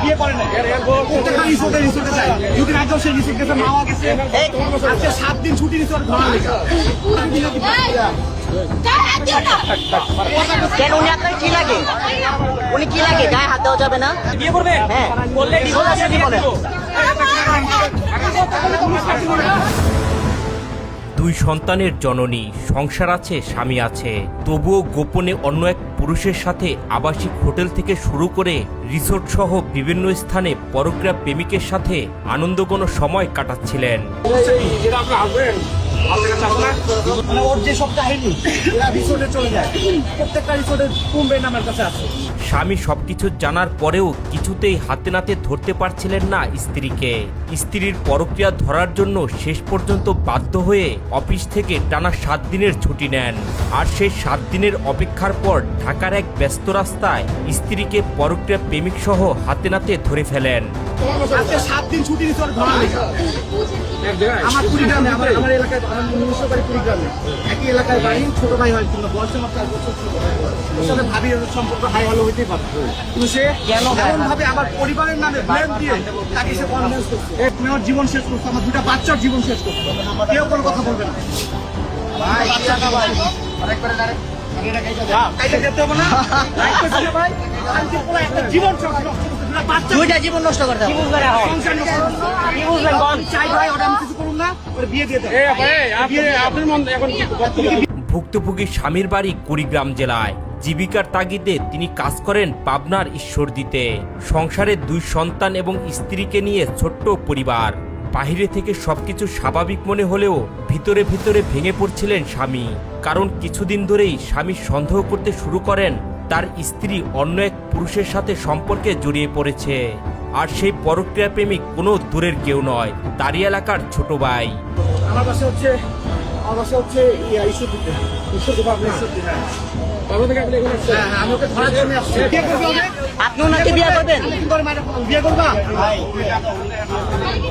বিয়ে করে না প্রত্যেকটা রিসোর্টে যায় যদি একদম সেই রিসোর্ট গেছে মাওয়া গেছে আজকে 7 দিন ছুটি রিসোর্ট ঘোরা লেগে কেন উনি আপনার কি লাগে? উনি কি লাগে? গায়ে হাত দেওয়া যাবে না? বিয়ে করবে হ্যাঁ বললে সরাসরি বলেন। দুই সন্তানের জননী, সংসার আছে, স্বামী আছে, তবুও গোপনে অন্য এক পুরুষের সাথে আবাসিক হোটেল থেকে শুরু করে রিসোর্ট সহ বিভিন্ন স্থানে পরক্রিয়া প্রেমিকের সাথে আনন্দঘন সময় কাটাচ্ছিলেন। মানে ওর যে সব কাহিনী এরা রিসোর্টে চলে যায় প্রত্যেকটা রিসোর্টে কুম্বে নামের কাছে আছে। স্বামী সবকিছু জানার পরেও কিছুতেই হাতে নাতে ধরতে পারছিলেন না স্ত্রীকে। স্ত্রীর পরক্রিয়া ধরার জন্য শেষ পর্যন্ত বাধ্য হয়ে অফিস থেকে টানা 7 দিনের ছুটি নেন। আর সেই 7 দিনের অপেক্ষার পর ঢাকার এক ব্যস্ত রাস্তায় স্ত্রীকে পরক্রিয়া প্রেমিক সহ হাতে নাতে ধরে ফেলেন। আজকে 7 দিন ছুটি রিসোর্ট ঘোরা লেগে আমার কুড়িগ্রামে আমার এলাকায় আমার নিজস্ব বাড়ি কুড়িগ্রামে একই এলাকায় বাড়ি ছোট ভাই হয় কিন্তু বয়সে মাত্র 4 বছর ছোট ওর সাথে ভাবি সম্পর্ক হাই হলো হইতেই পারে কিন্তু সে এমন ভাবে আমার পরিবারের নামে ব্লেম দিয়ে তাকে সে কনভিন্স করছে এক মেয়ের জীবন শেষ করছে আমার 2টা বাচ্চার জীবন শেষ করছে কেউ কোনো কথা বলবে না ভাই জীবন দুইটা জীবন নষ্ট করে দাও। ভুক্তভোগী স্বামীর বাড়ি কুড়িগ্রাম জেলায়। জীবিকার তাগিদে তিনি কাজ করেন পাবনার ঈশ্বরদীতে। সংসারে 2 সন্তান এবং স্ত্রীকে নিয়ে ছোট্ট পরিবার। বাহিরে থেকে সবকিছু স্বাভাবিক মনে হলেও ভিতরে ভিতরে ভেঙে পড়ছিলেন স্বামী। কারণ কিছুদিন ধরেই স্বামী সন্দেহ করতে শুরু করেন তার স্ত্রী অন্য এক পুরুষের সাথে সম্পর্কে জড়িয়ে পড়েছে। আর সেই পরক্রিয়া প্রেমিক কোনো দূরের কেউ নয়, তারই এলাকার ছোট ভাই। আমার বাসা হচ্ছে ঈশ্বরদীতে আমি ওকে ধরার জন্য আসছি। আপনি ওনাকে বিয়ে করবেন? বিয়ে করবা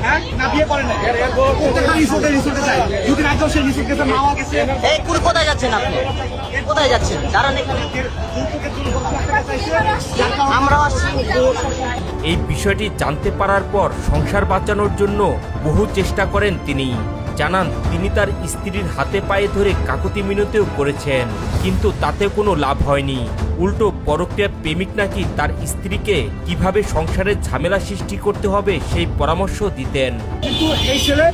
হ্যাঁ না বিয়ে করে না প্রত্যেকটা রিসোর্টে যায় যদি একদম সেই রিসোর্ট গেছে মাওয়া গেছে এই কুড়ি কোথায় যাচ্ছেন আপনি? কোথায় যাচ্ছেন? দাঁড়ান এখানে, আমরাও আসছি। এই বিষয়টি জানতে পারার পর সংসার বাঁচানোর জন্য বহু চেষ্টা করেন তিনি। জানান তিনি তার স্ত্রীর হাতে পায়ে ধরে কাকুতি মিনতিও করেছেন, কিন্তু তাতে কোনো লাভ হয়নি। উল্টো পরক্রিয়া প্রেমিক নাকি তার স্ত্রীকে কিভাবে সংসারের ঝামেলা সৃষ্টি করতে হবে সেই পরামর্শ দিতেন। কিন্তু এই ছেলে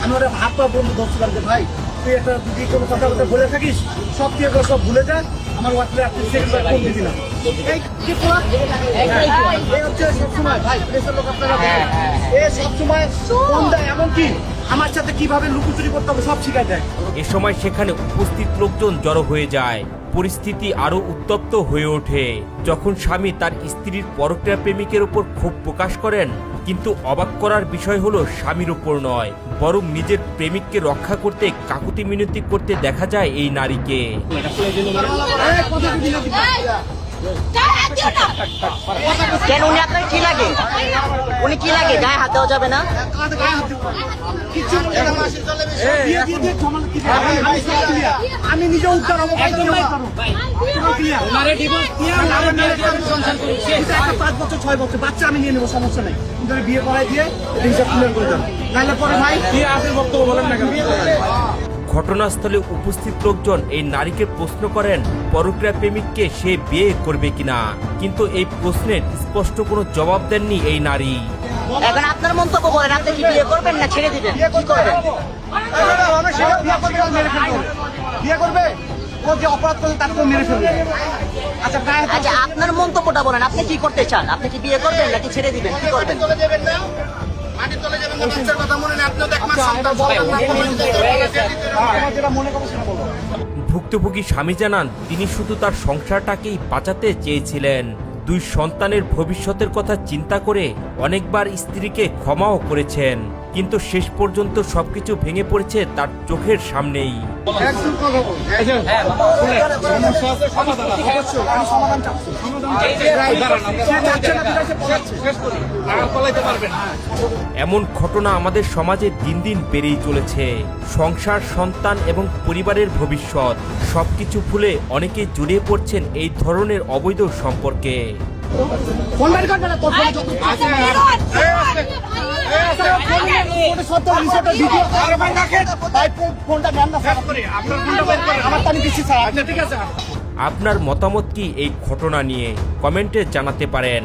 আমি ওরা হাত পা বন্ধু ধরছিলাম যে ভাই তুই একটা যদি কোনো কথা বলতে বলে থাকিস সব তুই এগুলো সব ভুলে যা আমার হোয়াটসঅ্যাপে আপনি সেকেন্ড ফোন দিবি না এই কি পুরো এই হচ্ছে সবসময় ভাই প্রেসের লোক আপনারা এই সবসময় ফোন দেয় এমনকি আমার সাথে কিভাবে লুকোচুরি করতে হবে সব শিখাই দেয়। এ সময় সেখানে উপস্থিত লোকজন জড়ো হয়ে যায়। পরিস্থিতি আরো উত্তপ্ত হয়ে ওঠে যখন স্বামী তার স্ত্রীর পরক্রিয়া প্রেমিকের উপর ক্ষোভ প্রকাশ করেন। কিন্তু অবাক করার বিষয় হলো স্বামীর উপর নয়, বরং নিজের প্রেমিককে রক্ষা করতে কাকুতি মিনতি করতে দেখা যায় এই নারীকে। কেন উনি আপনার কি লাগে? উনি কি লাগে? গায়ে হাত দেওয়া যাবে না? আমি নিজে উদ্ধার হবো 5 বছর 6 বছর বাচ্চা আমি নিয়ে নেবো সমস্যা নেই কিন্তু বিয়ে করাই দিয়ে হিসাব ক্লিয়ার করে দেবো নাহলে পরে ভাই আপনি বক্তব্য বলেন না ঘটনাস্থলে উপস্থিত লোকজন এই নারীকে প্রশ্ন করেন পরক্রিয়া প্রেমিককে সে বিয়ে করবে কিনা, কিন্তু এই প্রশ্নের স্পষ্ট কোনো জবাব দেননি এই নারী। এখন আপনার মন্তব্য বলেন, আপনি কি বিয়ে করবেন না ছেড়ে দিবেন? কি করবেন? বিয়ে করবে ও যে অপরাধ করবে তাকে মেরে ফেলবে। আচ্ছা আপনার মন্তব্যটা বলেন, আপনি কি করতে চান? আপনি কি বিয়ে করবেন নাকি ছেড়ে দিবেন? কি করবেন? ভুক্তভোগী স্বামী জানান তিনি শুধু তার সংসারটাকেই বাঁচাতে চেয়েছিলেন। 2 সন্তানের ভবিষ্যতের কথা চিন্তা করে অনেকবার স্ত্রীকে ক্ষমাও করেছেন, কিন্তু শেষ পর্যন্ত সবকিছু ভেঙে পড়েছে তার চোখের সামনেই। এমন ঘটনা আমাদের সমাজে দিন দিন বেড়েই চলেছে। সংসার, সন্তান এবং পরিবারের ভবিষ্যৎ সবকিছু ভুলে অনেকে জড়িয়ে পড়ছেন এই ধরনের অবৈধ সম্পর্কে। ফোন বের করবে না তোর ফোনে যত আছে ফোনটা নেন না স্যার আপনার ফোনটা বের করেন আমার তো আমি দিচ্ছি স্যার আচ্ছা ঠিক আছে আপনার মতামত কি এই ঘটনা নিয়ে কমেন্টে জানাতে পারেন।